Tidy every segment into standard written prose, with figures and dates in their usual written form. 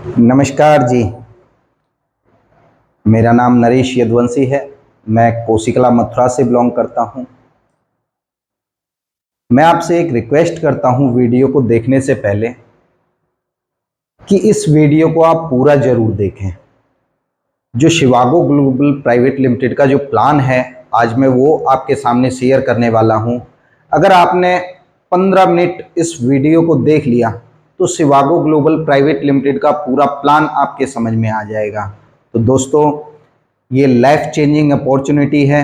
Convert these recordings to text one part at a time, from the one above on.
नमस्कार जी। मेरा नाम नरेश यदुवंशी है। मैं कोसिकला मथुरा से बिलोंग करता हूं। मैं आपसे एक रिक्वेस्ट करता हूं वीडियो को देखने से पहले कि इस वीडियो को आप पूरा जरूर देखें। जो शिवागो ग्लोबल प्राइवेट लिमिटेड का जो प्लान है, आज मैं वो आपके सामने शेयर करने वाला हूं। अगर आपने 15 मिनट इस वीडियो को देख लिया तो शिवागो ग्लोबल प्राइवेट लिमिटेड का पूरा प्लान आपके समझ में आ जाएगा। तो दोस्तों, ये लाइफ चेंजिंग अपॉर्चुनिटी है,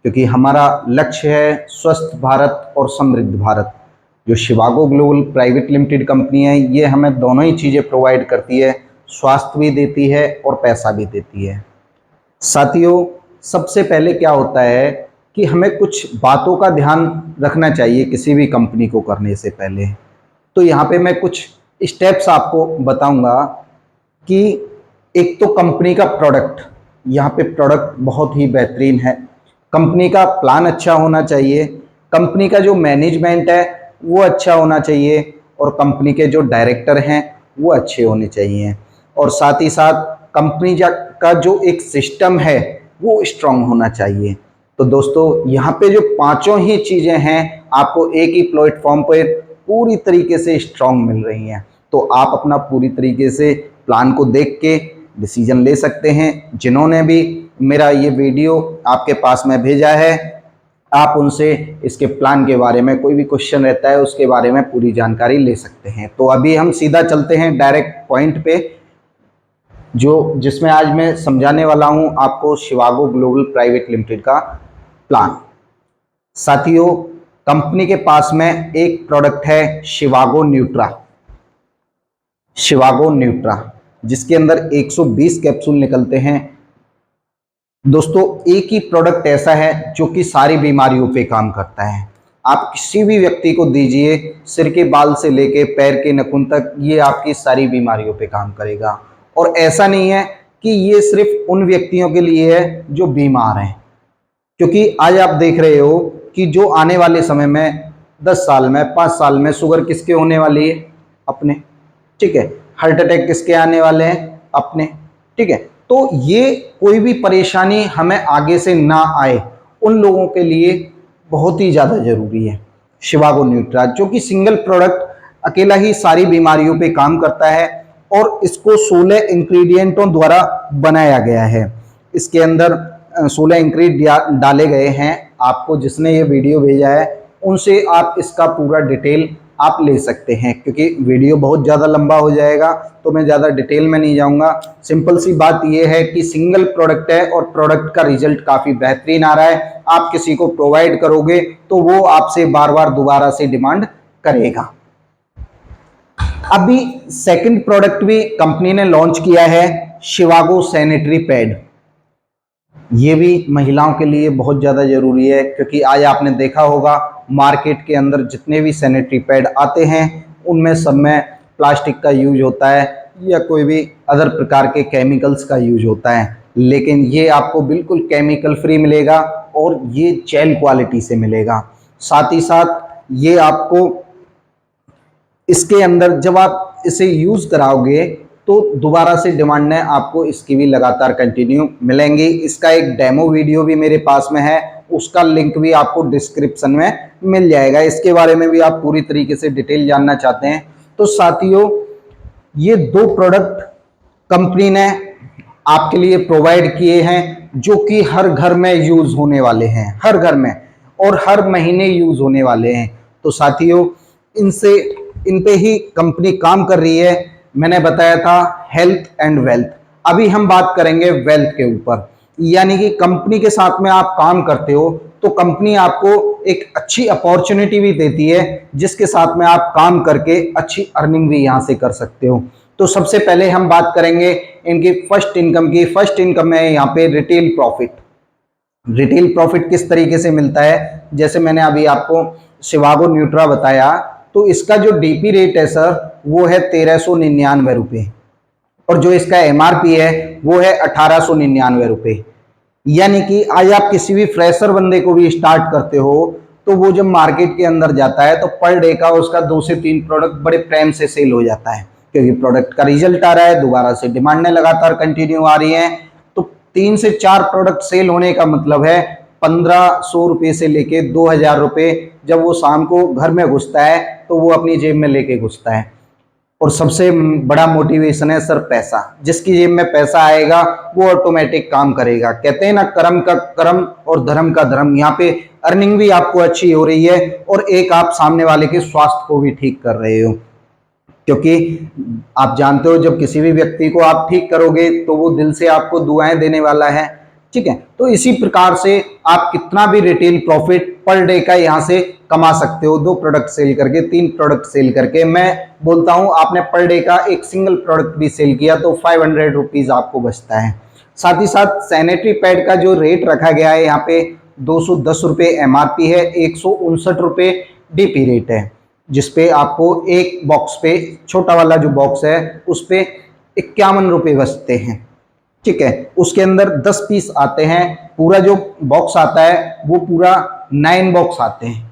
क्योंकि हमारा लक्ष्य है स्वस्थ भारत और समृद्ध भारत। जो शिवागो ग्लोबल प्राइवेट लिमिटेड कंपनी है, ये हमें दोनों ही चीज़ें प्रोवाइड करती है, स्वास्थ्य भी देती है और पैसा भी देती है। साथियों, सबसे पहले क्या होता है कि हमें कुछ बातों का ध्यान रखना चाहिए किसी भी कंपनी को करने से पहले। तो यहाँ पे मैं कुछ स्टेप्स आपको बताऊंगा कि एक तो कंपनी का प्रोडक्ट, यहाँ पे प्रोडक्ट बहुत ही बेहतरीन है। कंपनी का प्लान अच्छा होना चाहिए, कंपनी का जो मैनेजमेंट है वो अच्छा होना चाहिए, और कंपनी के जो डायरेक्टर हैं वो अच्छे होने चाहिए, और साथ ही साथ कंपनी का जो एक सिस्टम है वो स्ट्रांग होना चाहिए। तो दोस्तों, यहाँ पे जो पांचों ही चीज़ें हैं आपको एक ही प्लेटफॉर्म पर पूरी तरीके से स्ट्रांग मिल रही हैं। तो आप अपना पूरी तरीके से प्लान को देख के डिसीजन ले सकते हैं। जिन्होंने भी मेरा ये वीडियो आपके पास में भेजा है, आप उनसे इसके प्लान के बारे में कोई भी क्वेश्चन रहता है उसके बारे में पूरी जानकारी ले सकते हैं। तो अभी हम सीधा चलते हैं डायरेक्ट पॉइंट पे, जो जिसमें आज मैं समझाने वाला हूं आपको शिवागो ग्लोबल प्राइवेट लिमिटेड का प्लान। साथियों, कंपनी के पास में एक प्रोडक्ट है शिवागो न्यूट्रा। शिवागो न्यूट्रा, जिसके अंदर 120 कैप्सूल निकलते हैं। दोस्तों, एक ही प्रोडक्ट ऐसा है जो कि सारी बीमारियों पे काम करता है। आप किसी भी व्यक्ति को दीजिए, सिर के बाल से लेके पैर के नाखून तक, ये आपकी सारी बीमारियों पे काम करेगा। और ऐसा नहीं है कि ये सिर्फ उन व्यक्तियों के लिए है जो बीमार हैं, क्योंकि आज आप देख रहे हो कि जो आने वाले समय में 10 साल में 5 साल में शुगर किसके होने वाली है? अपने। ठीक है। हार्ट अटैक किसके आने वाले हैं? अपने। ठीक है। तो ये कोई भी परेशानी हमें आगे से ना आए, उन लोगों के लिए बहुत ही ज़्यादा जरूरी है शिवागो न्यूट्रा, जो कि सिंगल प्रोडक्ट अकेला ही सारी बीमारियों पे काम करता है, और इसको 16 इंग्रेडिएंटों द्वारा बनाया गया है। इसके अंदर 16 इंग्रेडिएंट डाले गए हैं। आपको जिसने ये वीडियो भेजा है उनसे आप इसका पूरा डिटेल आप ले सकते हैं, क्योंकि वीडियो बहुत ज़्यादा लंबा हो जाएगा तो मैं ज़्यादा डिटेल में नहीं जाऊंगा। सिंपल सी बात यह है कि सिंगल प्रोडक्ट है और प्रोडक्ट का रिजल्ट काफ़ी बेहतरीन आ रहा है। आप किसी को प्रोवाइड करोगे तो वो आपसे बार बार दोबारा से डिमांड करेगा। अभी सेकंड प्रोडक्ट भी कंपनी ने लॉन्च किया है, शिवागो सैनिटरी पैड। ये भी महिलाओं के लिए बहुत ज़्यादा ज़रूरी है, क्योंकि आज आपने देखा होगा मार्केट के अंदर जितने भी सैनिटरी पैड आते हैं उनमें सब में प्लास्टिक का यूज होता है या कोई भी अदर प्रकार के केमिकल्स का यूज होता है, लेकिन ये आपको बिल्कुल केमिकल फ्री मिलेगा और ये जेल क्वालिटी से मिलेगा। साथ ही साथ ये आपको इसके अंदर जब आप इसे यूज़ कराओगे तो दोबारा से डिमांड में आपको इसकी भी लगातार कंटिन्यू मिलेंगी। इसका एक डेमो वीडियो भी मेरे पास में है, उसका लिंक भी आपको डिस्क्रिप्शन में मिल जाएगा। इसके बारे में भी आप पूरी तरीके से डिटेल जानना चाहते हैं तो साथियों, ये दो प्रोडक्ट कंपनी ने आपके लिए प्रोवाइड किए हैं, जो कि हर घर में यूज होने वाले हैं, हर घर में, और हर महीने यूज होने वाले हैं। तो साथियों, इन पे ही कंपनी काम कर रही है। मैंने बताया था हेल्थ एंड वेल्थ, अभी हम बात करेंगे वेल्थ के ऊपर। यानी कि कंपनी के साथ में आप काम करते हो तो कंपनी आपको एक अच्छी अपॉर्चुनिटी भी देती है, जिसके साथ में आप काम करके अच्छी अर्निंग भी यहां से कर सकते हो। तो सबसे पहले हम बात करेंगे इनकी फर्स्ट इनकम की। फर्स्ट इनकम है यहाँ पे रिटेल प्रॉफिट। रिटेल प्रॉफिट किस तरीके से मिलता है? जैसे मैंने अभी आपको शिवागो न्यूट्रा बताया, तो इसका जो डीपी रेट है सर वो है 1399 रुपये, और जो इसका एमआरपी है वो है 1899 रुपये। यानी कि आज आप किसी भी फ्रेशर बंदे को भी स्टार्ट करते हो तो वो जब मार्केट के अंदर जाता है तो पर डे का उसका 2 से 3 प्रोडक्ट बड़े प्रेम से सेल हो जाता है। क्योंकि प्रोडक्ट का रिजल्ट आ रहा है, दोबारा से डिमांडें लगातार कंटिन्यू आ रही हैं। तो 3 से 4 प्रोडक्ट सेल होने का मतलब है 1500 रुपये से लेके 2000 रुपये जब वो शाम को घर में घुसता है तो वो अपनी जेब में लेके घुसता है। और सबसे बड़ा मोटिवेशन है सर पैसा। जिसकी जेब में पैसा आएगा वो ऑटोमेटिक काम करेगा। कहते हैं ना, कर्म का कर्म और धर्म का धर्म। यहाँ पे अर्निंग भी आपको अच्छी हो रही है और एक आप सामने वाले के स्वास्थ्य को भी ठीक कर रहे हो, क्योंकि आप जानते हो जब किसी भी व्यक्ति को आप ठीक करोगे तो वो दिल से आपको दुआएं देने वाला है। ठीक है, तो इसी प्रकार से आप कितना भी रिटेल प्रॉफिट पर डे का यहाँ से कमा सकते हो। 2 प्रोडक्ट सेल करके, 3 प्रोडक्ट सेल करके। मैं बोलता हूँ आपने पर डे का एक सिंगल प्रोडक्ट भी सेल किया तो 500 रुपीज आपको बचता है। साथ ही साथ सैनिटरी पैड का जो रेट रखा गया है यहाँ पे 210 रुपये MRP है, 159 रुपये DP रेट है, जिसपे आपको एक बॉक्स पे, छोटा वाला जो बॉक्स है उस पे 51 रुपये बचते हैं। ठीक है, उसके अंदर 10 पीस आते हैं। पूरा जो बॉक्स आता है वो पूरा 9 बॉक्स आते हैं,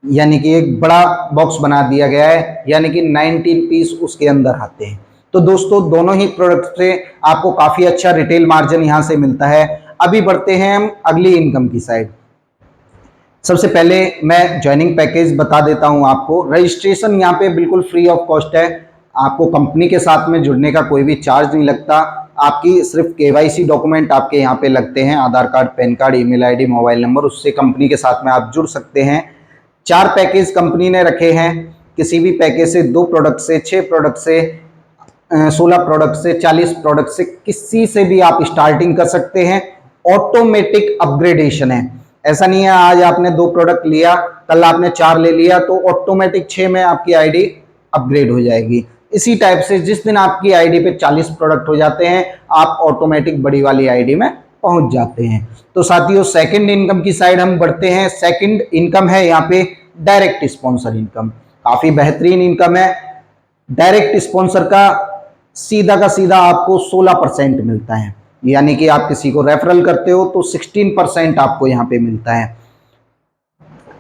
यानी कि एक बड़ा बॉक्स बना दिया गया है, यानी कि 19 पीस उसके अंदर आते हैं। तो दोस्तों दोनों ही प्रोडक्ट से आपको काफी अच्छा रिटेल मार्जिन यहां से मिलता है। अभी बढ़ते हैं हम अगली इनकम की साइड। सबसे पहले मैं ज्वाइनिंग पैकेज बता देता हूं आपको। रजिस्ट्रेशन यहाँ पे बिल्कुल फ्री ऑफ कॉस्ट है। आपको कंपनी के साथ में जुड़ने का कोई भी चार्ज नहीं लगता। आपकी सिर्फ KYC डॉक्यूमेंट आपके यहाँ पे लगते हैं, Aadhaar card, PAN card, email ID, mobile number, उससे कंपनी के साथ में आप जुड़ सकते हैं। 4 पैकेज कंपनी ने रखे हैं। किसी भी पैकेज से 2 प्रोडक्ट से, 6 प्रोडक्ट से, 16 प्रोडक्ट से, 40 प्रोडक्ट से, किसी से भी आप स्टार्टिंग कर सकते हैं। ऑटोमेटिक अपग्रेडेशन है। ऐसा नहीं है आज आपने 2 प्रोडक्ट लिया, कल आपने 4 ले लिया तो ऑटोमेटिक 6 में आपकी ID अपग्रेड हो जाएगी। इसी टाइप से जिस दिन आपकी ID पे 40 प्रोडक्ट हो जाते हैं आप ऑटोमेटिक बड़ी वाली ID में पहुंच जाते हैं। तो साथियों सेकंड इनकम की साइड हम बढ़ते हैं। सेकंड इनकम है यहाँ पे डायरेक्ट स्पॉन्सर इनकम। काफी बेहतरीन इनकम है। डायरेक्ट स्पॉन्सर का सीधा आपको 16% मिलता है, यानी कि आप किसी को रेफरल करते हो तो 16% आपको यहाँ पे मिलता है।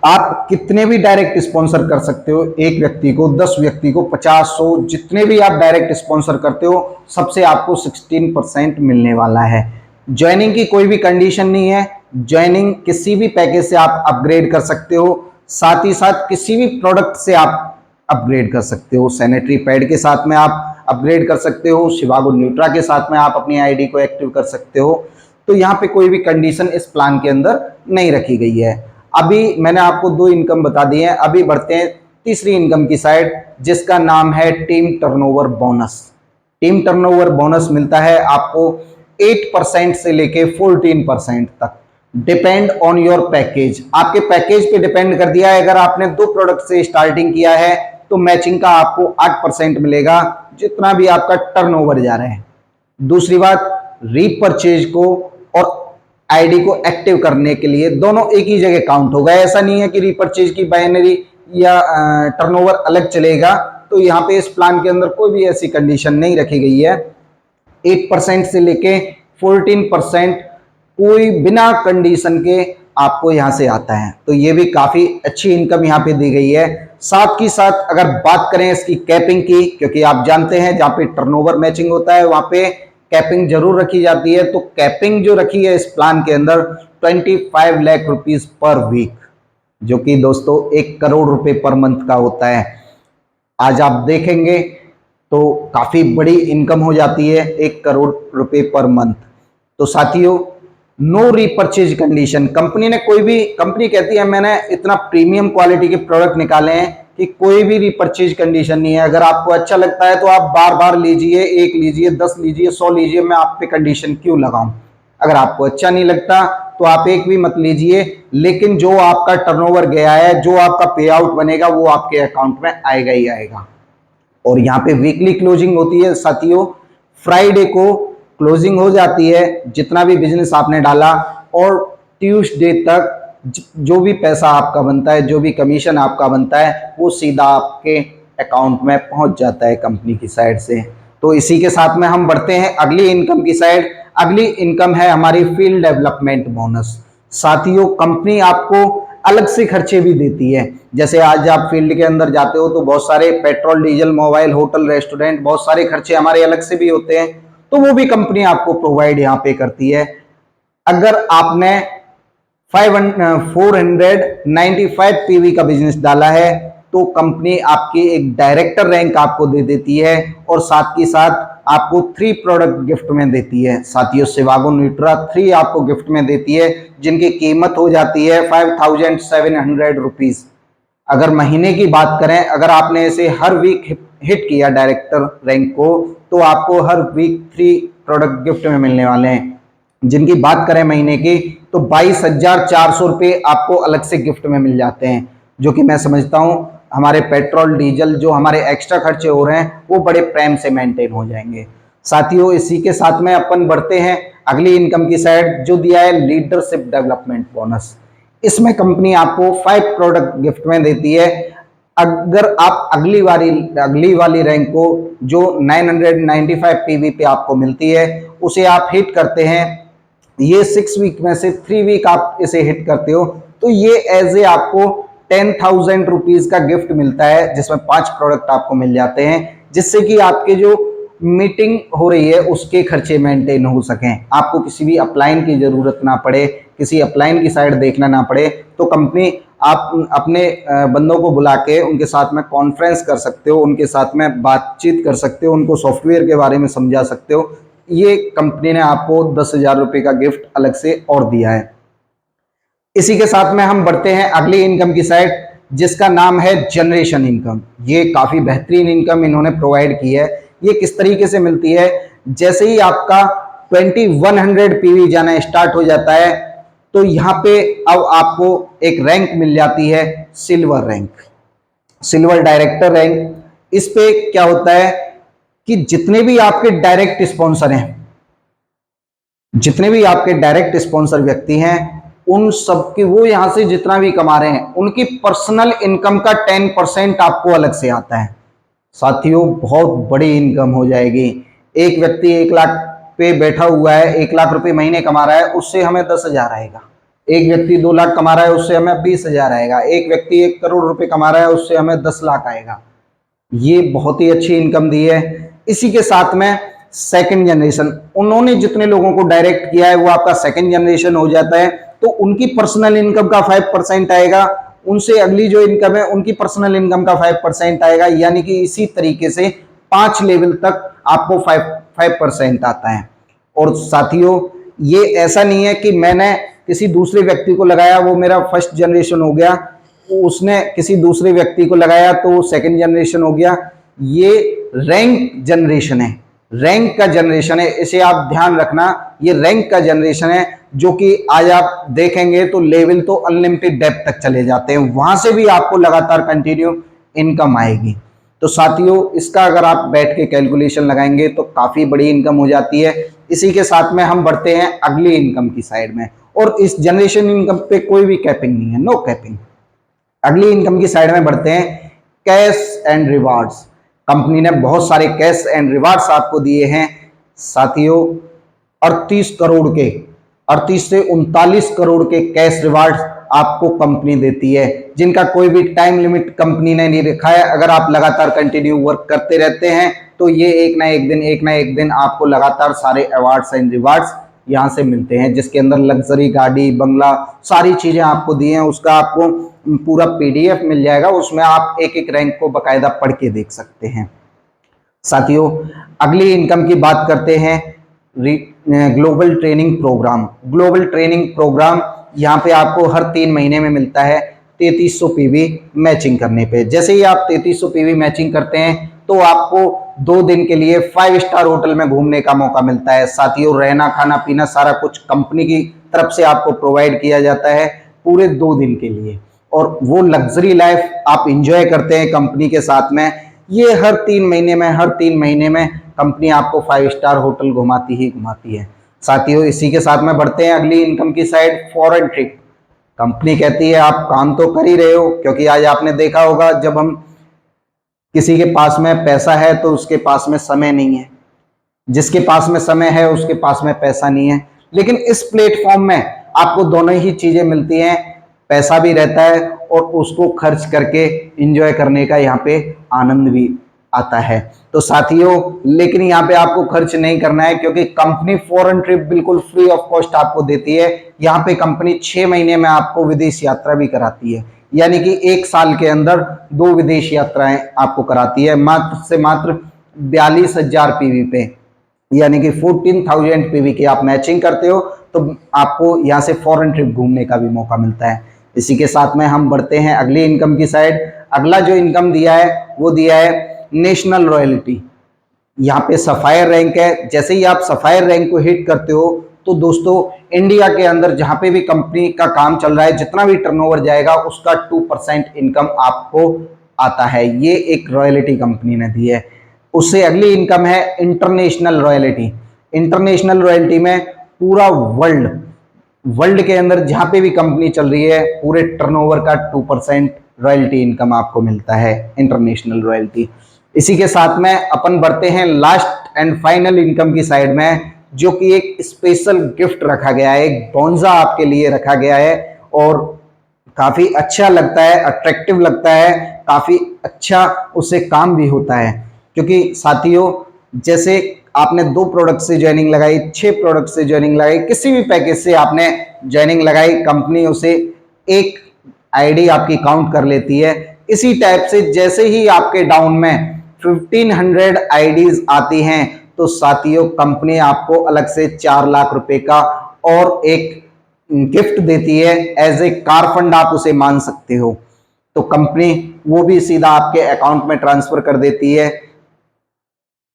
आप कितने भी डायरेक्ट स्पॉन्सर कर सकते हो, एक व्यक्ति को, 10 व्यक्ति को, 50, 100, जितने भी आप डायरेक्ट स्पॉन्सर करते हो सबसे आपको 16% मिलने वाला है। ज्वाइनिंग की कोई भी कंडीशन नहीं है। ज्वाइनिंग किसी भी पैकेज से आप अपग्रेड कर सकते हो। साथ ही साथ किसी भी प्रोडक्ट से आप अपग्रेड कर सकते हो। सैनिटरी पैड के साथ में आप अपग्रेड कर सकते हो। शिवागो न्यूट्रा के साथ में आप अपनी ID को एक्टिव कर सकते हो। तो यहाँ पे कोई भी कंडीशन इस प्लान के अंदर नहीं रखी गई है। अभी मैंने आपको 2 इनकम बता दी है। अभी बढ़ते हैं तीसरी इनकम की साइड, जिसका नाम है team turnover bonus. Team turnover bonus मिलता है आपको 8% से लेके 14% तक, डिपेंड ऑन योर पैकेज। आपके पैकेज पे डिपेंड कर दिया है। अगर आपने 2 प्रोडक्ट से स्टार्टिंग किया है तो मैचिंग का आपको 8% मिलेगा, जितना भी आपका टर्नओवर जा रहा है। दूसरी बात, रीपरचेज को और ID को एक्टिव करने के लिए दोनों एक ही जगह काउंट होगा। ऐसा नहीं है कि रीपरचेज की बाइनरी या टर्नओवर अलग चलेगा। तो यहाँ पे इस प्लान के अंदर कोई भी ऐसी कंडीशन नहीं रखी गई है। 8% से लेके 14% कोई बिना कंडीशन के आपको यहाँ से आता है। तो ये भी काफी अच्छी इनकम यहाँ पे दी गई है। साथ ही साथ अगर बात करें इसकी कैपिंग की, क्योंकि आप जानते हैं जहाँ पे टर्नओवर मैचिंग होता है वहां पे कैपिंग जरूर रखी जाती है। तो कैपिंग जो रखी है इस प्लान के अंदर 25 लाख रुपीस पर वीक, जो कि दोस्तों 1 करोड़ रुपए पर मंथ का होता है। आज आप देखेंगे तो काफी बड़ी इनकम हो जाती है, 1 करोड़ रुपए पर मंथ। तो साथियों नो रीपरचेज कंडीशन। कंपनी ने कोई भी, कंपनी कहती है मैंने इतना प्रीमियम क्वालिटी के प्रोडक्ट निकाले हैं कि कोई भी रीपरचेज कंडीशन नहीं है। अगर आपको अच्छा लगता है तो आप बार बार लीजिए, 1 लीजिए, 10 लीजिए, 100 लीजिए, मैं आप पे कंडीशन क्यों लगाऊं। अगर आपको अच्छा नहीं लगता तो आप एक भी मत लीजिए, लेकिन जो आपका टर्नओवर गया है, जो आपका पे आउट बनेगा वो आपके अकाउंट में आएगा ही आएगा। और यहाँ पे वीकली क्लोजिंग होती है साथियों। फ्राइडे को क्लोजिंग हो जाती है जितना भी बिजनेस आपने डाला, और ट्यूसडे तक जो भी पैसा आपका बनता है, जो भी कमीशन आपका बनता है, वो सीधा आपके अकाउंट में पहुंच जाता है कंपनी की साइड से। तो इसी के साथ में हम बढ़ते हैं अगली इनकम की साइड। अगली इनकम है हमारी फील्ड डेवलपमेंट बोनस। साथियों कंपनी आपको अलग से खर्चे भी देती है। जैसे आज आप फील्ड के अंदर जाते हो तो बहुत सारे petrol, diesel, mobile, hotel, restaurant, बहुत सारे खर्चे हमारे अलग से भी होते हैं, तो वो भी कंपनी आपको प्रोवाइड यहाँ पे करती है। अगर आपने 495 पीवी का बिजनेस डाला है तो कंपनी आपकी एक डायरेक्टर रैंक आपको दे देती है और साथ ही साथ आपको 3 प्रोडक्ट गिफ्ट में देती है। साथियों, शिवागो न्यूट्रा 3 आपको गिफ्ट में देती है, जिनकी कीमत हो जाती है 5700 रुपीज। अगर महीने की बात करें, अगर आपने इसे हर वीक हिट किया डायरेक्टर रैंक को, तो आपको हर वीक 3 प्रोडक्ट गिफ्ट में मिलने वाले हैं। जिनकी बात करें महीने की, तो 22,400 रुपये आपको अलग से गिफ्ट में मिल जाते हैं, जो कि मैं समझता हूं हमारे पेट्रोल, डीजल, जो हमारे एक्स्ट्रा खर्चे हो रहे हैं वो बड़े प्रेम से मेंटेन हो जाएंगे। साथियों, इसी के साथ में अपन बढ़ते हैं अगली इनकम की साइड, जो दिया है लीडरशिप डेवलपमेंट बोनस। इसमें कंपनी आपको 5 प्रोडक्ट गिफ्ट में देती है। अगर आप अगली वाली रैंक को, जो 995 पीवी पे आपको मिलती है, उसे आप हिट करते हैं, ये 6 वीक में से 3 वीक आप इसे हिट करते हो, तो ये एज ए आपको 10,000 रुपीज का गिफ्ट मिलता है, जिसमें 5 प्रोडक्ट आपको मिल जाते हैं, जिससे कि आपके जो मीटिंग हो रही है उसके खर्चे मेंटेन हो सकें, आपको किसी भी अपलाइन की जरूरत ना पड़े, किसी अपलाइन की साइड देखना ना पड़े। तो कंपनी, आप अपने बंदों को बुला के उनके साथ में कॉन्फ्रेंस कर सकते हो, उनके साथ में बातचीत कर सकते हो, उनको सॉफ्टवेयर के बारे में समझा सकते हो। ये कंपनी ने आपको 10,000 रुपये का गिफ्ट अलग से और दिया है। इसी के साथ में हम बढ़ते हैं अगली इनकम की साइड, जिसका नाम है जनरेशन इनकम। ये काफी बेहतरीन इनकम इन्होंने प्रोवाइड की है। ये किस तरीके से मिलती है, जैसे ही आपका 2100 पीवी जाना स्टार्ट हो जाता है, तो यहां पे अब आपको एक रैंक मिल जाती है, silver rank, silver director rank. इस पे क्या होता है कि जितने भी आपके डायरेक्ट स्पॉन्सर हैं, जितने भी आपके डायरेक्ट स्पॉन्सर व्यक्ति हैं, उन सब की, वो यहां से जितना भी कमा रहे हैं, उनकी पर्सनल इनकम का 10% आपको अलग से आता है। साथियों, बहुत बड़ी इनकम हो जाएगी। एक व्यक्ति 1 लाख पे बैठा हुआ है, 1 लाख रुपए महीने कमा रहा है, उससे हमें 10,000 आएगा। एक व्यक्ति 2 लाख कमा रहा है, उससे हमें 20,000 आएगा। एक व्यक्ति 1 करोड़ रुपए कमा रहा है, उससे हमें 10 लाख आएगा। ये बहुत ही अच्छी इनकम दी है। इसी के साथ में सेकंड जनरेशन, उन्होंने जितने लोगों को डायरेक्ट किया है वो आपका सेकंड जनरेशन हो जाता है, तो उनकी पर्सनल इनकम का 5% आएगा। उनसे अगली जो इनकम है उनकी पर्सनल इनकम का 5% आएगा, यानी कि इसी तरीके से 5 लेवल तक आपको 5% आता है। और साथियों, ये ऐसा नहीं है कि मैंने किसी दूसरे व्यक्ति को लगाया, वो मेरा फर्स्ट जनरेशन हो गया, उसने किसी दूसरे व्यक्ति को लगाया तो वो सेकंड जनरेशन हो गया। ये रैंक जनरेशन है, रैंक का जनरेशन है, इसे आप ध्यान रखना। ये रैंक का जनरेशन है, जो कि आज आप देखेंगे तो लेवल तो अनलिमिटेड डेप्थ तक चले जाते हैं, वहां से भी आपको लगातार कंटिन्यू इनकम आएगी। तो साथियों, इसका अगर आप बैठ के कैलकुलेशन लगाएंगे तो काफी बड़ी इनकम हो जाती है। इसी के साथ में हम बढ़ते हैं अगली इनकम की साइड में, और इस जनरेशन इनकम पे कोई भी कैपिंग नहीं है, नो कैपिंग। अगली इनकम की साइड में बढ़ते हैं, कैश एंड रिवार्ड्स। कंपनी ने बहुत सारे कैश एंड रिवार्ड्स आपको दिए हैं। साथियों, 38 से 39 करोड़ के कैश रिवार्ड्स आपको कंपनी देती है, जिनका कोई भी टाइम लिमिट कंपनी ने नहीं रखा है। अगर आप लगातार कंटिन्यू वर्क करते रहते हैं तो ये एक ना एक दिन आपको लगातार सारे अवार्ड्स एंड रिवार्ड्स यहाँ से मिलते हैं, जिसके अंदर लग्जरी गाड़ी, बंगला, सारी चीजें आपको दी हैं। उसका आपको पूरा PDF मिल जाएगा, उसमें आप एक एक रैंक को बकायदा पढ़ के देख सकते हैं। साथियों, अगली इनकम की बात करते हैं, global training programme. Global training programme यहाँ पे आपको हर 3 महीने में मिलता है 3300 पीवी मैचिंग करने पे। जैसे ही आप 3300 पीवी मैचिंग करते हैं तो आपको 2 दिन के लिए 5 स्टार होटल में घूमने का मौका मिलता है। साथियों, रहना, खाना, पीना सारा कुछ कंपनी की तरफ से आपको प्रोवाइड किया जाता है पूरे 2 दिन के लिए, और वो लग्जरी लाइफ आप इंजॉय करते हैं कंपनी के साथ में। ये हर 3 महीने में कंपनी आपको 5 स्टार होटल घुमाती ही घुमाती है। साथियों, इसी के साथ में बढ़ते हैं अगली इनकम की साइड, फॉरेन ट्रिप। कंपनी कहती है आप काम तो कर ही रहे हो, क्योंकि आज आपने देखा होगा जब हम किसी के पास में पैसा है तो उसके पास में समय नहीं है, जिसके पास में समय है उसके पास में पैसा नहीं है। लेकिन इस प्लेटफॉर्म में आपको दोनों ही चीजें मिलती हैं। पैसा भी रहता है और उसको खर्च करके एंजॉय करने का यहाँ पे आनंद भी आता है। तो साथियों, लेकिन यहाँ पे आपको खर्च नहीं करना है, क्योंकि कंपनी फॉरेन ट्रिप बिल्कुल फ्री ऑफ कॉस्ट आपको देती है। यहाँ पे कंपनी 6 महीने में आपको विदेश यात्रा भी कराती है, यानी कि 1 साल के अंदर 2 विदेश यात्राएं आपको कराती है, मात्र से मात्र 42,000 पीवी पे, यानी कि 14,000 पीवी की आप मैचिंग करते हो तो आपको यहाँ से फॉरेन ट्रिप घूमने का भी मौका मिलता है। इसी के साथ में हम बढ़ते हैं अगली इनकम की साइड। अगला जो इनकम दिया है वो दिया है नेशनल रॉयल्टी। यहाँ पे सफायर रैंक है। जैसे ही आप सफायर रैंक को हिट करते हो तो दोस्तों इंडिया के अंदर जहां पे भी कंपनी का काम चल रहा है, जितना भी टर्नओवर जाएगा उसका 2% इनकम आपको आता है। ये एक रॉयल्टी कंपनी ने दी है। उससे अगली इनकम है इंटरनेशनल रॉयल्टी। इंटरनेशनल रॉयल्टी में पूरा वर्ल्ड के अंदर जहां पे भी कंपनी चल रही है पूरे टर्नओवर का 2% रॉयल्टी इनकम आपको मिलता है, इंटरनेशनल रॉयल्टी। इसी के साथ में अपन बढ़ते हैं लास्ट एंड फाइनल इनकम की साइड में, जो कि एक स्पेशल गिफ्ट रखा गया है, एक बोनजा आपके लिए रखा गया है और काफी अच्छा लगता है, अट्रैक्टिव लगता है, काफी अच्छा उससे काम भी होता है। क्योंकि साथियों, जैसे आपने 2 प्रोडक्ट से ज्वाइनिंग लगाई, 6 प्रोडक्ट से ज्वाइनिंग लगाई, किसी भी पैकेज से आपने ज्वाइनिंग लगाई, कंपनी उसे एक आईडी आपकी काउंट कर लेती है। इसी टाइप से जैसे ही आपके डाउन में 1500 आईडीज आती हैं तो साथियों कंपनी आपको अलग से 4 लाख रुपए का और एक गिफ्ट देती है। एज ए कार फंड आप उसे मान सकते हो। तो कंपनी वो भी सीधा आपके अकाउंट में ट्रांसफर कर देती है।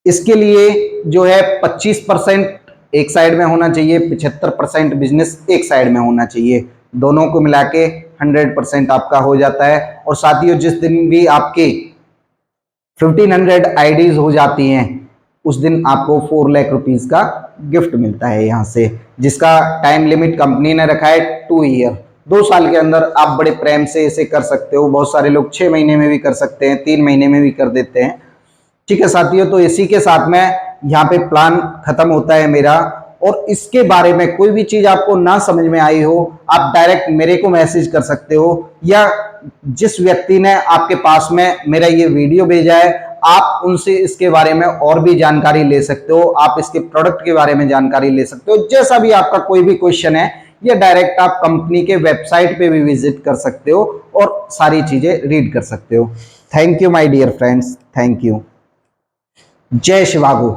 इसके लिए जो है 25% एक साइड में होना चाहिए, 75% बिजनेस एक साइड में होना चाहिए। दोनों को मिला के 100% आपका हो जाता है। और साथियों, जिस दिन भी आपके 1500 आईडीज हो जाती हैं उस दिन आपको 4 लाख रुपीज का गिफ्ट मिलता है यहाँ से, जिसका टाइम लिमिट कंपनी ने रखा है 2 ईयर। 2 साल के अंदर आप बड़े प्रेम से इसे कर सकते हो। बहुत सारे लोग 6 महीने में भी कर सकते हैं, 3 महीने में भी कर देते हैं। ठीक है साथियों, तो इसी के साथ में यहाँ पे प्लान खत्म होता है मेरा। और इसके बारे में कोई भी चीज आपको ना समझ में आई हो, आप डायरेक्ट मेरे को मैसेज कर सकते हो, या जिस व्यक्ति ने आपके पास में मेरा ये वीडियो भेजा है आप उनसे इसके बारे में और भी जानकारी ले सकते हो। आप इसके प्रोडक्ट के बारे में जानकारी ले सकते हो। जैसा भी आपका कोई भी क्वेश्चन है, या डायरेक्ट आप कंपनी के वेबसाइट पे भी विजिट कर सकते हो और सारी चीजें रीड कर सकते हो। Thank you my dear friends, thank you. जय शिवागो।